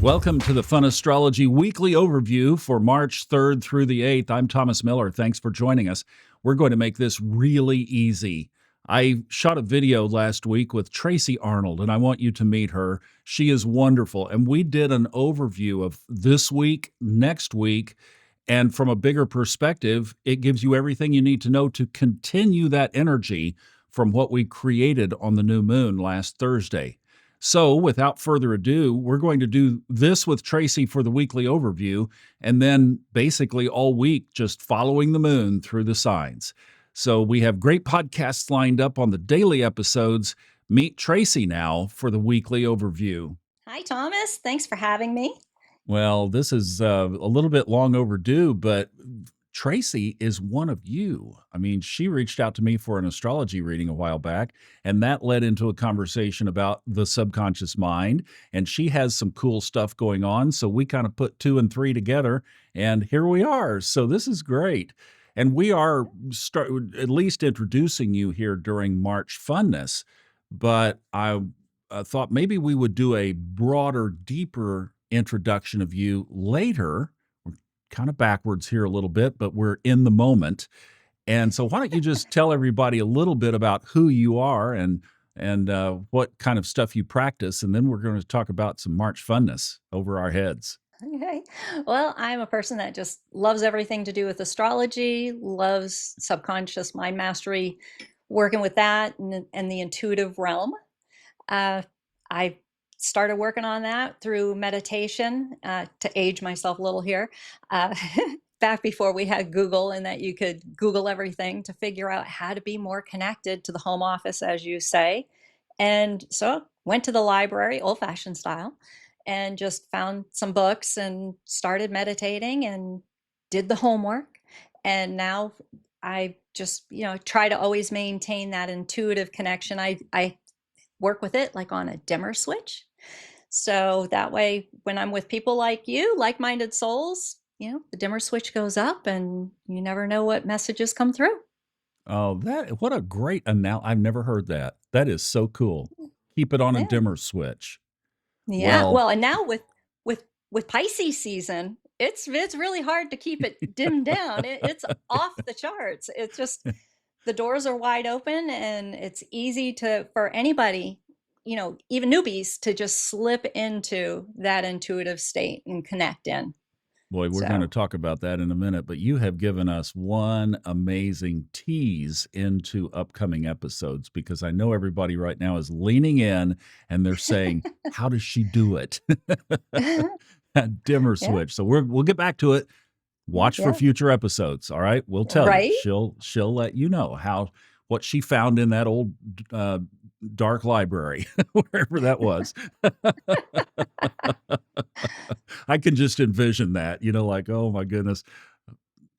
Welcome to the Fun Astrology Weekly Overview for March 3rd through the 8th. I'm Thomas Miller. Thanks for joining us. We're going to make this really easy. I shot a video last week with Tracy Arnold, and I want you to meet her. She is wonderful. And we did an overview of this week, next week, and from a bigger perspective, it gives you everything you need to know to continue that energy from what we created on the new moon last Thursday. So, without further ado, we're going to do this with Tracy for the weekly overview, and then basically all week just following the moon through the signs. So, we have great podcasts lined up on the daily episodes. Meet Tracy now for the weekly overview. Hi, Thomas. Thanks for having me. Well, this is a little bit long overdue, but Tracy is one of you. I mean, she reached out to me for an astrology reading a while back, and that led into a conversation about the subconscious mind. And she has some cool stuff going on. So we kind of put two and three together, and here we are. So this is great. And we are at least introducing you here during March FunNess. But I thought maybe we would do a broader, deeper introduction of you later. We're kind of backwards here a little bit, but we're in the moment. And so why don't you just tell everybody a little bit about who you are and what kind of stuff you practice, and then we're going to talk about some March FunNess over our heads. Okay. Well, I'm a person that just loves everything to do with astrology, loves subconscious mind mastery, working with that and the intuitive realm. I started working on that through meditation to age myself a little here. Uh, Back before we had Google and that you could Google everything to figure out how to be more connected to the home office, as you say. And so went to the library, old-fashioned style, and just found some books and started meditating and did the homework. And now I just, try to always maintain that intuitive connection. I work with it like on a dimmer switch. So that way, when I'm with people like you, like-minded souls, the dimmer switch goes up and you never know what messages come through. Oh, that what a great I've never heard that. That is so cool. Keep it on a Yeah. dimmer switch. Yeah. Well, Well, and now with Pisces season, it's really hard to keep it dimmed down. It's off the charts. It's just the doors are wide open and it's easy for anybody, even newbies to just slip into that intuitive state and connect in. boy, we're going to So, talk about that in a minute, but you have given us one amazing tease into upcoming episodes because I know everybody right now is leaning in and they're saying, "How does she do it?" That dimmer yeah, switch. So we'll get back to it. Watch for yeah, future episodes. All right, we'll tell you. right. She'll let you know what she found in that old uh, dark library, wherever that was. I can just envision that, like, oh my goodness,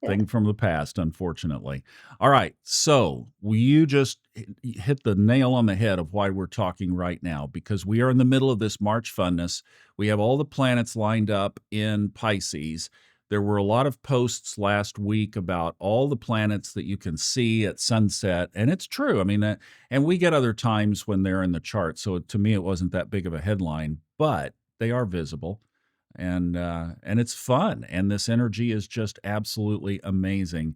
Yeah. thing from the past, unfortunately. All right, so you just hit the nail on the head of why we're talking right now, because we are in the middle of this March FunNess. We have all the planets lined up in Pisces. There were a lot of posts last week about all the planets that you can see at sunset, and it's true. I mean, and we get other times when they're in the chart, so to me, it wasn't that big of a headline, but they are visible and it's fun, and this energy is just absolutely amazing.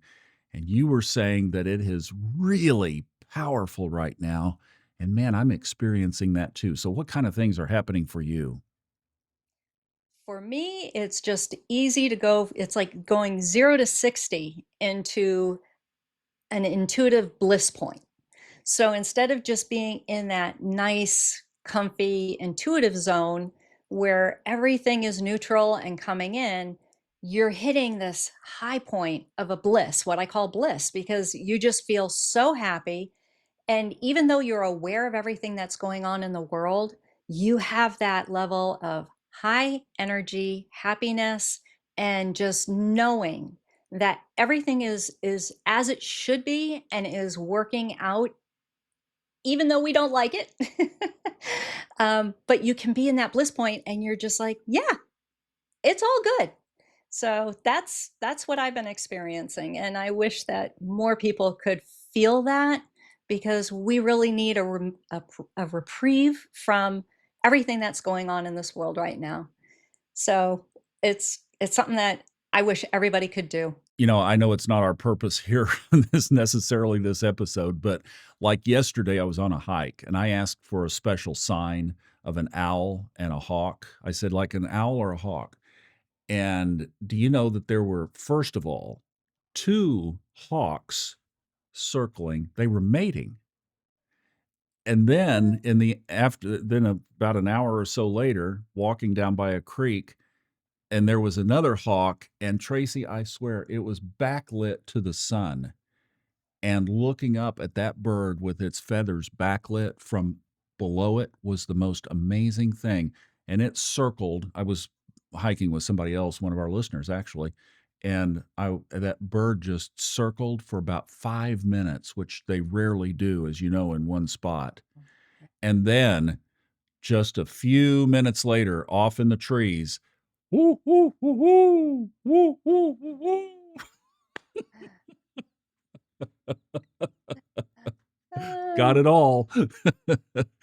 And you were saying that it is really powerful right now, and man, I'm experiencing that too. So what kind of things are happening for you? For me, it's just easy to go. It's like going 0 to 60 into an intuitive bliss point. So instead of just being in that nice, comfy, intuitive zone where everything is neutral and coming in, you're hitting this high point of a bliss, what I call bliss, because you just feel so happy. And even though you're aware of everything that's going on in the world, you have that level of high energy, happiness, and just knowing that everything is as it should be and is working out even though we don't like it. But you can be in that bliss point and you're just like, yeah, it's all good. So that's what I've been experiencing. And I wish that more people could feel that because we really need a reprieve from everything that's going on in this world right now. So it's something that I wish everybody could do. I know it's not our purpose here in this necessarily this episode, but like yesterday, I was on a hike and I asked for a special sign of an owl and a hawk. I said, like an owl or a hawk. And do you know that there were, first of all, two hawks circling? They were mating. And then about an hour or so later, walking down by a creek, and there was another hawk, and Tracy, I swear, it was backlit to the sun. And looking up at that bird with its feathers backlit from below it was the most amazing thing. And it circled. I was hiking with somebody else, one of our listeners actually, and that bird just circled for about 5 minutes, which they rarely do, as you know, in one spot. And then just a few minutes later, off in the trees, woo, woo, woo, woo, woo, woo, woo, woo. Got it all.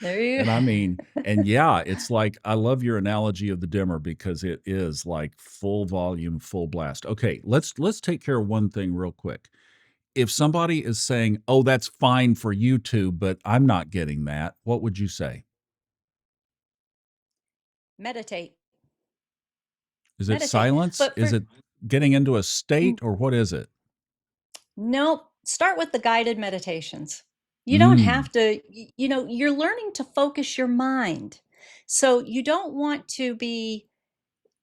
There you And I mean, and yeah, it's like, I love your analogy of the dimmer because it is like full volume, full blast. Okay, let's take care of one thing real quick. If somebody is saying, "Oh, that's fine for you two, but I'm not getting that," what would you say? meditate. Is it Meditate. silence? But Is for it getting into a state, or what is it? nope, start with the guided meditations. You don't Mm. have to, you're learning to focus your mind. So you don't want to be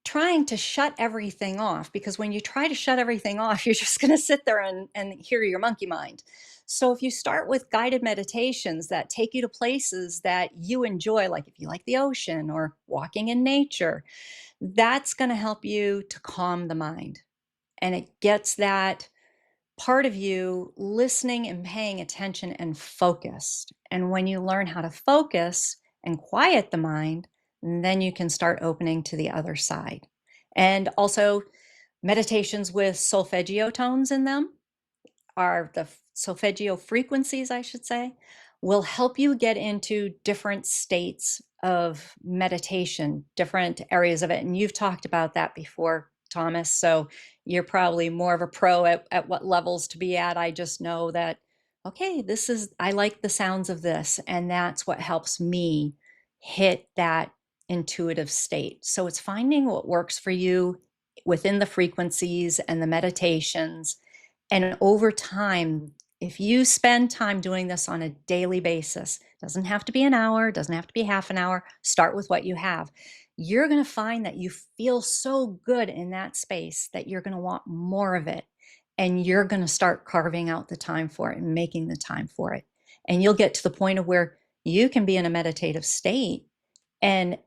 trying to shut everything off, because when you try to shut everything off, you're just going to sit there and hear your monkey mind. So if you start with guided meditations that take you to places that you enjoy, like if you like the ocean or walking in nature, that's going to help you to calm the mind. And it gets that part of you listening and paying attention and focused. And when you learn how to focus and quiet the mind, then you can start opening to the other side. And also, meditations with solfeggio tones in them, are the solfeggio frequencies, I should say, will help you get into different states of meditation, different areas of it. And you've talked about that before, Thomas. So you're probably more of a pro at what levels to be at. I just know that, okay, I like the sounds of this. And that's what helps me hit that intuitive state. So it's finding what works for you within the frequencies and the meditations, and over time, if you spend time doing this on a daily basis, doesn't have to be an hour, doesn't have to be half an hour, start with what you have. You're going to find that you feel so good in that space that you're going to want more of it. And you're going to start carving out the time for it and making the time for it. And you'll get to the point of where you can be in a meditative state, and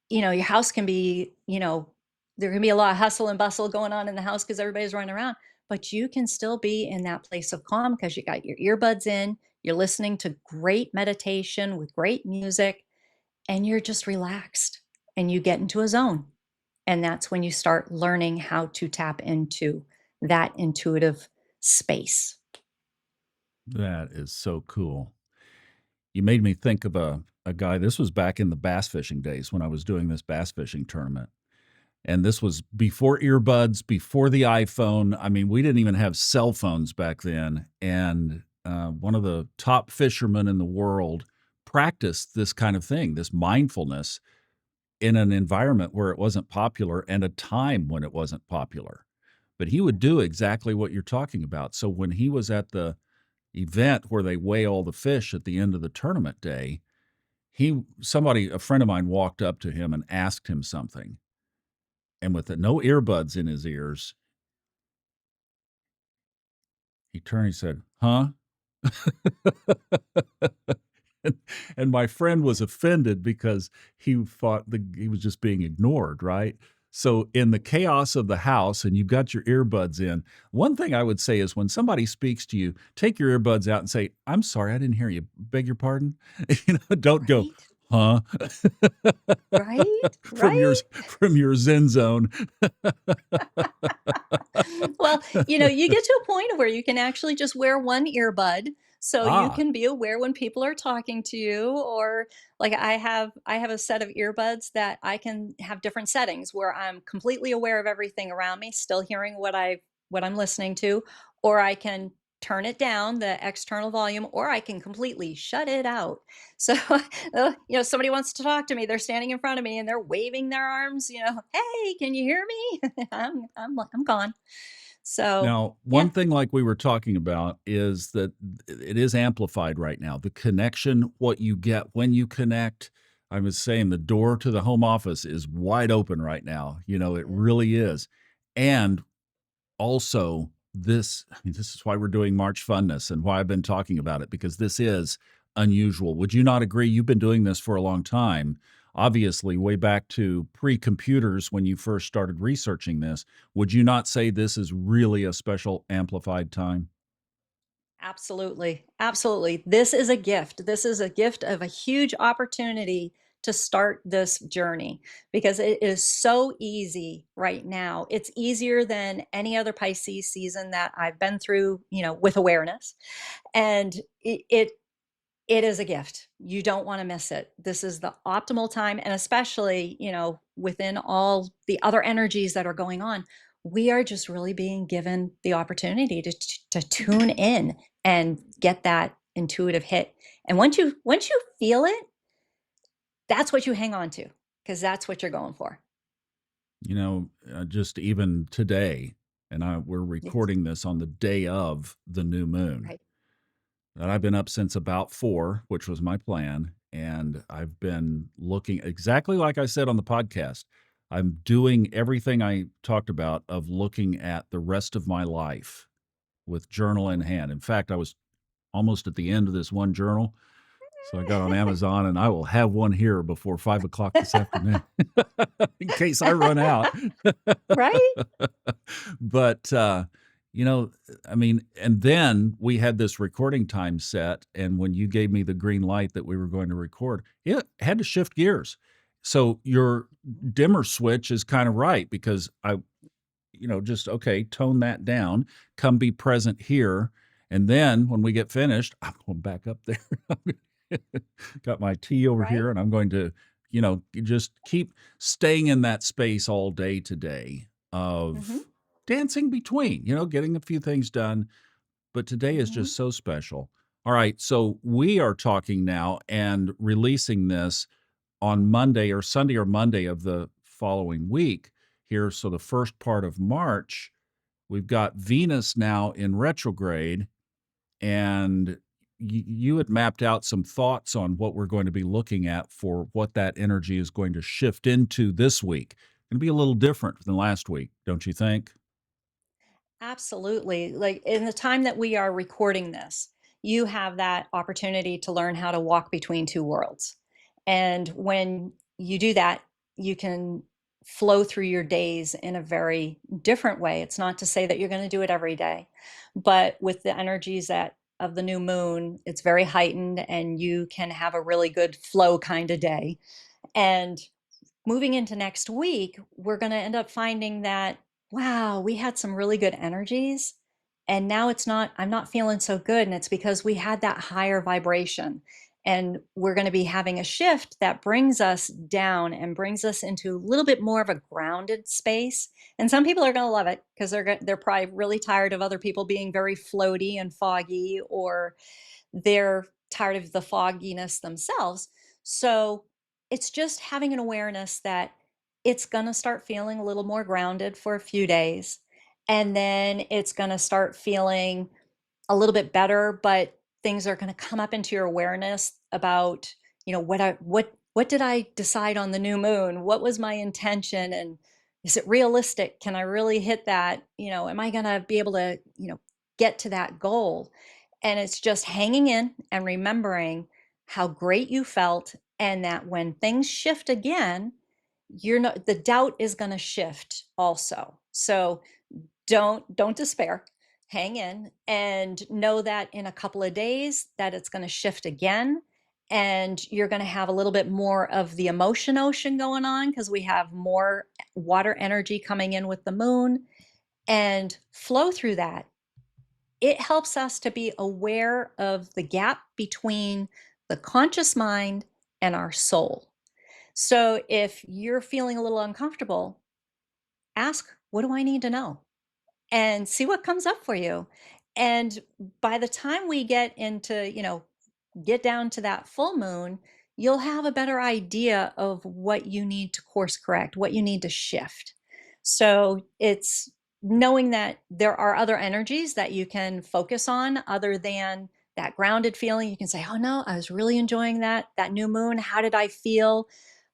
your house can be, there can be a lot of hustle and bustle going on in the house because everybody's running around, but you can still be in that place of calm because you got your earbuds in, you're listening to great meditation with great music, and you're just relaxed and you get into a zone. And that's when you start learning how to tap into that intuitive space. That is so cool. You made me think of a guy. This was back in the bass fishing days when I was doing this bass fishing tournament. And this was before earbuds, before the iPhone. I mean, we didn't even have cell phones back then. And one of the top fishermen in the world practiced this kind of thing, this mindfulness in an environment where it wasn't popular and a time when it wasn't popular. But he would do exactly what you're talking about. So when he was at the event where they weigh all the fish at the end of the tournament day, a friend of mine walked up to him and asked him something. And with no earbuds in his ears, he turned and said, "Huh?" and, and my friend was offended because he thought he was just being ignored, right? So, in the chaos of the house, and you've got your earbuds in, one thing I would say is when somebody speaks to you, take your earbuds out and say, "I'm sorry, I didn't hear you. Beg your pardon." Don't go, Right? "Huh?" Right? from your Right? from your Zen zone. Well, you get to a point where you can actually just wear one earbud So you Ah, can be aware when people are talking to you, or like I have a set of earbuds that I can have different settings where I'm completely aware of everything around me, still hearing what I'm listening to, or I can turn it down, the external volume, or I can completely shut it out. So, somebody wants to talk to me, they're standing in front of me and they're waving their arms, "Hey, can you hear me?" I'm gone. So, now, yeah. one thing like we were talking about is that it is amplified right now. The connection, what you get when you connect. I was saying the door to the home office is wide open right now. It Mhm. really is. And also, this is why we're doing March Funness and why I've been talking about it, because this is unusual. Would you not agree? You've been doing this for a long time, obviously, way back to pre-computers when you first started researching this. Would you not say this is really a special amplified time? Absolutely. Absolutely. This is a gift. This is a gift of a huge opportunity to start this journey because it is so easy right now. It's easier than any other Pisces season that I've been through, with awareness. And it is a gift. You don't wanna miss it. This is the optimal time, and especially, within all the other energies that are going on, we are just really being given the opportunity to tune in and get that intuitive hit. And once you feel it, that's what you hang on to, because that's what you're going for. Just even today, and we're Yes. recording this on the day of the new moon. Right. And I've been up since about 4, which was my plan, and I've been looking exactly like I said on the podcast. I'm doing everything I talked about of looking at the rest of my life with journal in hand. In fact, I was almost at the end of this one journal, so I got on Amazon, and I will have one here before 5 o'clock this afternoon in case I run out. Right? But, you know, I mean, and then we had this recording time set, and when you gave me the green light that we were going to record, it had to shift gears. So your dimmer switch is kind of right because just okay, tone that down, come be present here. And then when we get finished, I'm going back up there. Got my tea over Right? here, and I'm going to, just keep staying in that space all day today Mhm. of dancing between, getting a few things done. But today is Mhm. just so special. All right. So we are talking now and releasing this on Monday or Sunday or Monday of the following week here. So the first part of March, we've got Venus now in retrograde, and you had mapped out some thoughts on what we're going to be looking at for what that energy is going to shift into this week. Going to be a little different than last week, don't you think? Absolutely. Like in the time that we are recording this, you have that opportunity to learn how to walk between two worlds. And when you do that, you can flow through your days in a very different way. It's not to say that you're going to do it every day, but with the energies that of the new moon, it's very heightened and you can have a really good flow kind of day. And moving into next week, we're going to end up finding that, wow, we had some really good energies. And now I'm not feeling so good. And it's because we had that higher vibration. And we're going to be having a shift that brings us down and brings us into a little bit more of a grounded space. And some people are going to love it because they're probably really tired of other people being very floaty and foggy, or they're tired of the fogginess themselves. So it's just having an awareness that it's going to start feeling a little more grounded for a few days. And then it's going to start feeling a little bit better, but things are going to come up into your awareness about, what did I decide on the new moon? What was my intention? And is it realistic? Can I really hit that? Am I going to be able to, get to that goal? And it's just hanging in and remembering how great you felt, and that when things shift again, the doubt is going to shift also. So don't despair. Hang in and know that in a couple of days that it's going to shift again, and you're going to have a little bit more of the emotion ocean going on because we have more water energy coming in with the moon, and flow through that it helps us to be aware of the gap between the conscious mind and our soul. So if you're feeling a little uncomfortable, ask, what do I need to know? And see what comes up for you. And by the time we get into, get down to that full moon, you'll have a better idea of what you need to course correct, what you need to shift. So it's knowing that there are other energies that you can focus on other than that grounded feeling. You can say, oh no, I was really enjoying that new moon. How did I feel?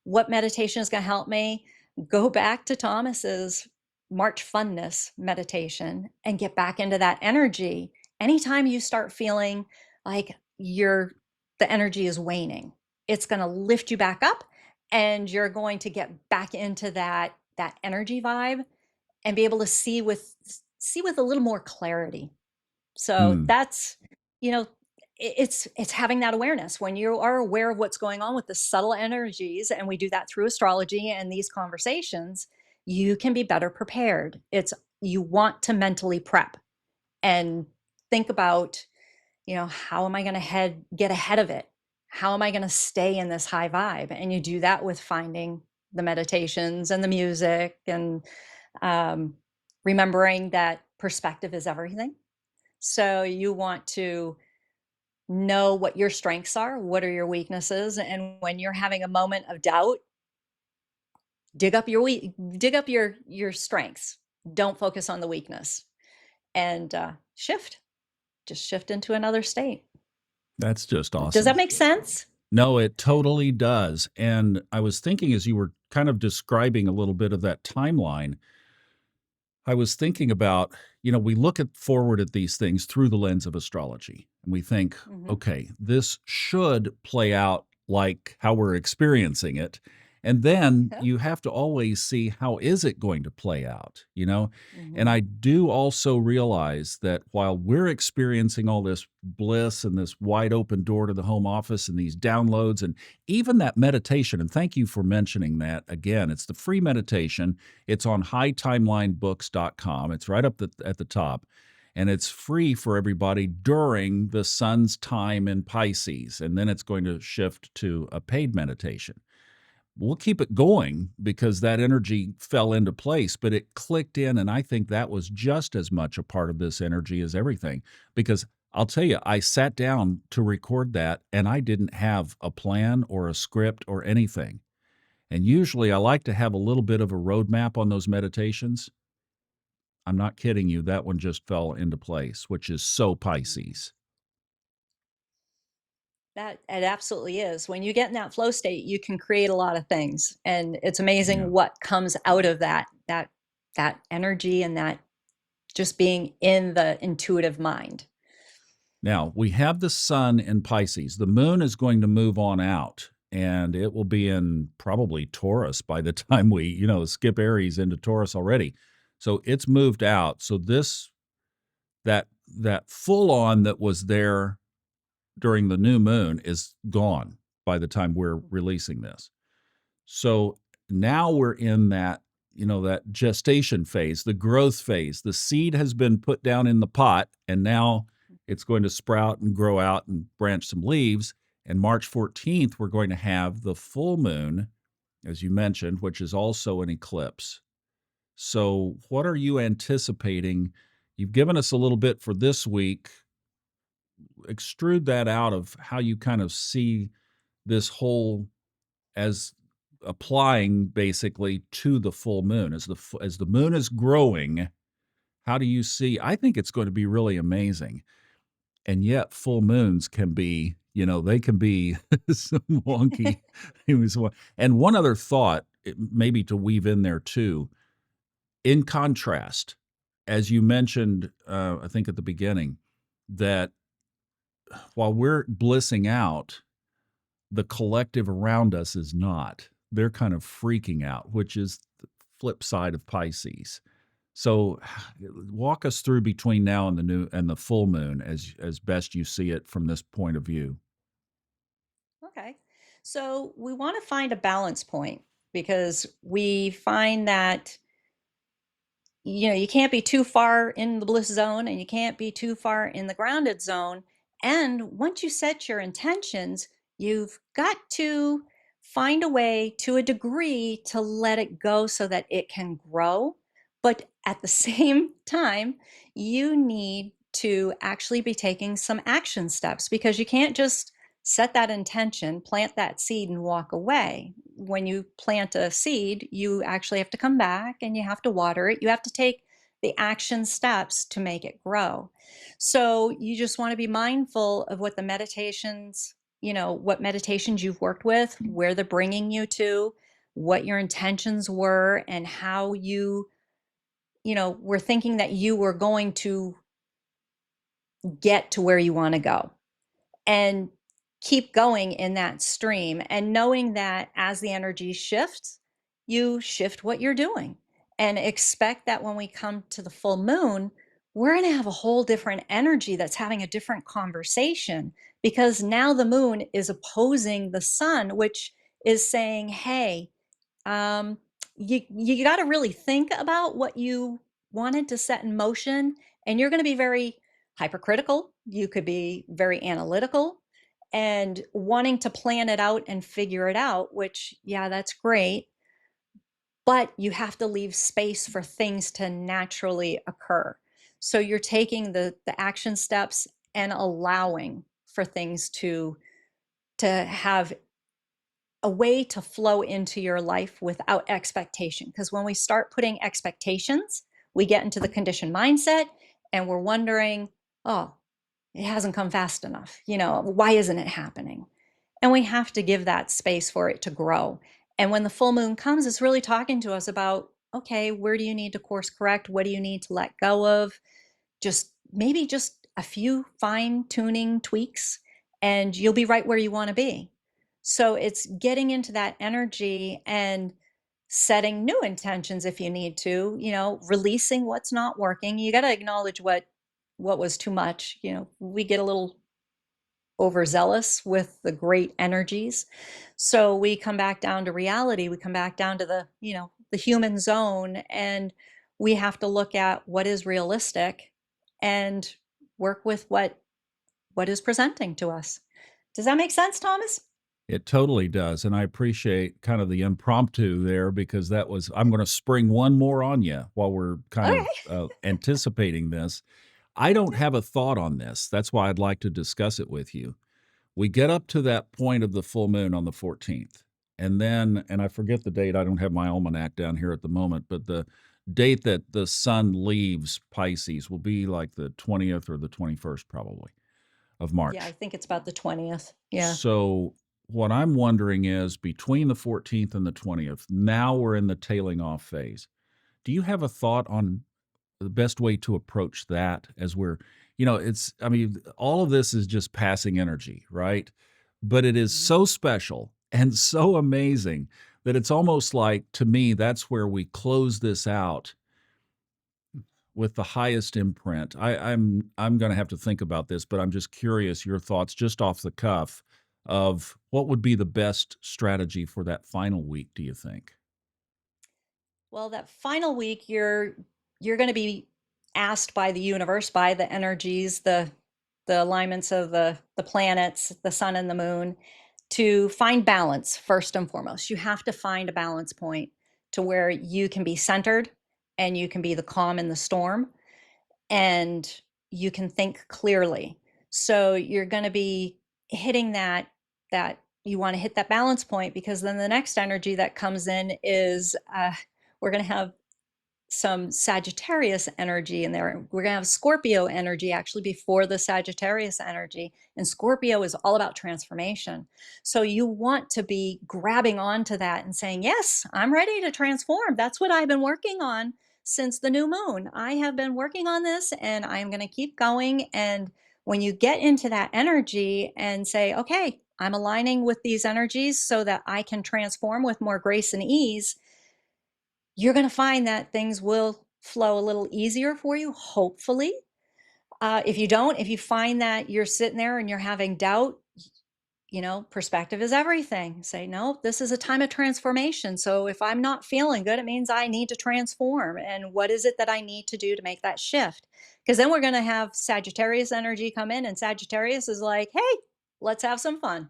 What meditation is going to help me? Go back to Thomas's March FunNess meditation and get back into that energy. Anytime you start feeling like the energy is waning, it's going to lift you back up, and you're going to get back into that energy vibe and be able to see with a little more clarity. So Hmm. that's, you know, it's having that awareness. When you are aware of what's going on with the subtle energies, and we do that through astrology and these conversations, you can be better prepared. It's You want to mentally prep and think about, how am I going to get ahead of it? How am I going to stay in this high vibe? And you do that with finding the meditations and the music, and um, remembering that perspective is everything. So you want to know what your strengths are, what are your weaknesses, and when you're having a moment of doubt, dig up your strengths. Don't focus on the weakness, and just shift into another state. That's just Does that awesome. make sense? No, it totally does. And I was thinking as you were kind of describing a little bit of that timeline, I was thinking about, we look at forward at these things through the lens of astrology and we think, Hmm. okay, this should play out like how we're experiencing it. And then Yeah. you have to always see how is it going to play out? And Hmm. I do also realize that while we're experiencing all this bliss and this wide open door to the home office and these downloads and even that meditation, and thank you for mentioning that again, it's the free meditation. It's on hightimelinebooks.com. It's right up at the top. And it's free for everybody during the sun's time in Pisces. And then it's going to shift to a paid meditation. We'll keep it going because that energy fell into place, but it clicked in. And I think that was just as much a part of this energy as everything. Because I'll tell you, I sat down to record that and I didn't have a plan or a script or anything. And usually I like to have a little bit of a roadmap on those meditations. I'm not kidding you. That one just fell into place, which is so Pisces. That it absolutely is. When you get in that flow state, you can create a lot of things, and it's Yeah. amazing what comes out of that energy, and that just being in the intuitive mind. Now we have the sun in Pisces. The moon is going to move on out and it will be in probably Taurus by the time we, skip Aries into Taurus already. So it's moved out. So that full on that was there during the new moon is gone by the time we're releasing this. So now we're in that gestation phase, the growth phase. The seed has been put down in the pot and now it's going to sprout and grow out and branch some leaves. And March 14th, we're going to have the full moon, as you mentioned, which is also an eclipse. So, what are you anticipating? You've given us a little bit for this week. Extrude that out of how you kind of see this whole as applying basically to the full moon as the moon is growing. How do you see? I think it's going to be really amazing. And yet full moons can be, they can be some wonky. And one other thought, maybe to weave in there too, in contrast, as you mentioned, I think at the beginning, that while we're blissing out, the collective around us is not. They're kind of freaking out, which is the flip side of Pisces. So walk us through between now and the full moon as best you see it from this point of view. Okay. So we want to find a balance point, because we find that you can't be too far in the bliss zone and you can't be too far in the grounded zone. And once you set your intentions, you've got to find a way to a degree to let it go so that it can grow. But at the same time, you need to actually be taking some action steps, because you can't just set that intention, plant that seed, and walk away. When you plant a seed, you actually have to come back and you have to water it. You have to take the action steps to make it grow. So you just want to be mindful of what the meditations, what meditations you've worked with, where they're bringing you to, what your intentions were, and how were thinking that you were going to get to where you want to go, and keep going in that stream, and knowing that as the energy shifts, you shift what you're doing, and expect that when we come to the full moon, we're going to have a whole different energy that's having a different conversation, because now the moon is opposing the sun, which is saying, hey, um, you got to really think about what you wanted to set in motion, and you're going to be very hypercritical. You could be very analytical and wanting to plan it out and figure it out, which, yeah, that's great. But you have to leave space for things to naturally occur. So you're taking the action steps and allowing for things to have a way to flow into your life without expectation. Because when we start putting expectations, we get into the conditioned mindset and we're wondering, oh, it hasn't come fast enough. Why isn't it happening? And we have to give that space for it to grow. And when the full moon comes, it's really talking to us about, okay, where do you need to course correct? What do you need to let go of? Maybe just a few fine tuning tweaks, and you'll be right where you want to be. So it's getting into that energy and setting new intentions if you need to, releasing what's not working. You got to acknowledge what was too much. We get a little overzealous with the great energies. So we come back down to reality. We come back down to the human zone, and we have to look at what is realistic and work with what is presenting to us. Does that make sense, Thomas? It totally does, and I appreciate kind of the impromptu there because that was I'm gonna spring one more on you while we're kind of, Okay. anticipating this. I don't have a thought on this, that's why I'd like to discuss it with you. We get up to that point of the full moon on the 14th, and I forget the date, I don't have my almanac down here at the moment, but the date that the sun leaves Pisces will be like the 20th or the 21st probably of Yeah, I March. think it's about the 20th. Yeah. So, what I'm wondering is between the 14th and the 20th, now we're in the tailing off phase. Do you have a thought on the best way to approach that as I mean, all of this is just passing energy, right? But it is Mhm. so special and so amazing that it's almost like, to me, that's where we close this out with the highest imprint. I'm gonna have to think about this, but I'm just curious your thoughts just off the cuff of what would be the best strategy for that final week, do you think? Well, that final week, you're going to be asked by the universe, by the energies, the alignments of the planets, the sun and the moon, to find balance first and foremost. You have to find a balance point to where you can be centered and you can be the calm in the storm, and you can think clearly. So you're going to be hitting that you want to hit that balance point, because then the next energy that comes in is we're going to have some Sagittarius energy in there. We're going to have Scorpio energy actually before the Sagittarius energy. And Scorpio is all about transformation. So you want to be grabbing onto that and saying, yes, I'm ready to transform. That's what I've been working on since the new moon. I have been working on this and I'm going to keep going. And when you get into that energy and say, okay, I'm aligning with these energies so that I can transform with more grace and ease, you're going to find that things will flow a little easier for you, hopefully. If you don't, if you find that you're sitting there and you're having doubt, perspective is everything. Say, no, this is a time of transformation. So if I'm not feeling good, it means I need to transform. And what is it that I need to do to make that shift? Because then we're going to have Sagittarius energy come in, and Sagittarius is like, hey, let's have some fun.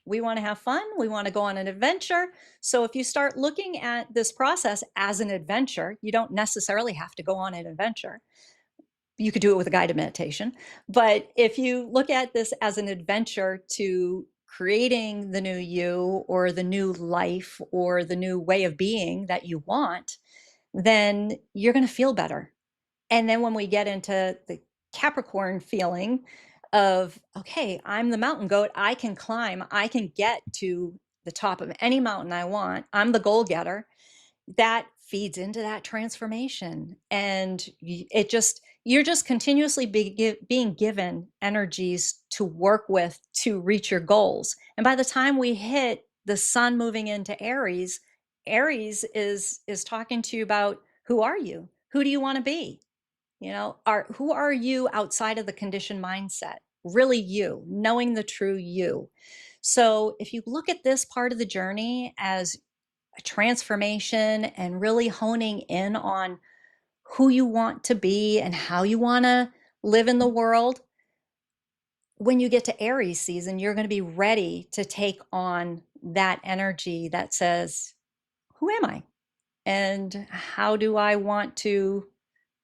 We want to have fun. We want to go on an adventure. So if you start looking at this process as an adventure, you don't necessarily have to go on an adventure. You could do it with a guided meditation. But if you look at this as an adventure to creating the new you, or the new life, or the new way of being that you want, then you're going to feel better. And then when we get into the Capricorn feeling of, okay, I'm the mountain goat, I can climb, I can get to the top of any mountain I want, I'm the goal getter, that feeds into that transformation. And you're just continuously being given energies to work with to reach your goals. And by the time we hit the sun moving into Aries, Aries is talking to you about, who are you? Who do you want to be? Who are you outside of the conditioned mindset? Really you, knowing the true you. So if you look at this part of the journey as a transformation and really honing in on who you want to be and how you want to live in the world, when you get to Aries season, you're going to be ready to take on that energy that says, who am I? And how do I want to,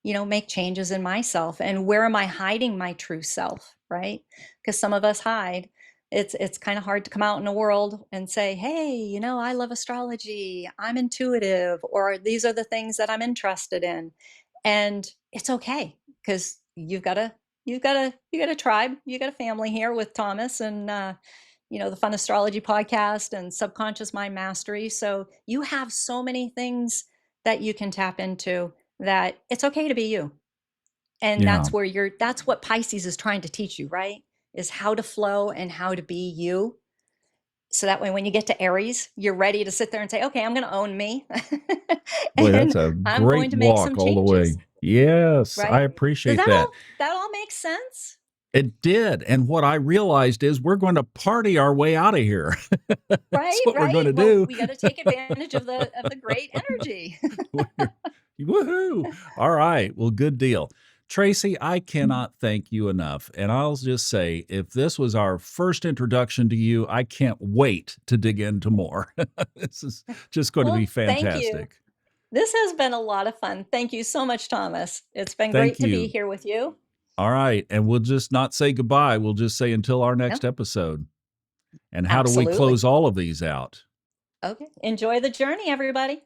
make changes in myself? And where am I hiding my true self, right? Because some of us hide. It's kind of hard to come out in the world and say, hey, I love astrology, I'm intuitive, or these are the things that I'm interested in. And it's okay, because you got a tribe, you got a family here with Thomas and the Fun Astrology podcast and Subconscious Mind Mastery. So you have so many things that you can tap into, that it's okay to be you. And Yeah. that's what Pisces is trying to teach you, right? Is how to flow and how to be you. So that way, when you get to Aries, you're ready to sit there and say, okay, I'm going to own me. Boy, that's And a I'm great going to make some walk all the changes, way. Yes, I right? Does appreciate that that. all make sense? It did. And what I realized is we're going to party our way out of here. That's Right, what we're going right. to Well, do. we got to take advantage of the great energy. Woohoo. All right. Well, good deal. Tracy, I cannot thank you enough. And I'll just say, if this was our first introduction to you, I can't wait to dig into more. This is just going to be Well, thank you. fantastic. This has been a lot of fun. Thank you so much, Thomas. It's been Thank great to be you. here with you. All right. And we'll just not say goodbye. We'll just say until our Yeah, next episode. And how do we absolutely. close all of these out? Okay. Enjoy the journey, everybody.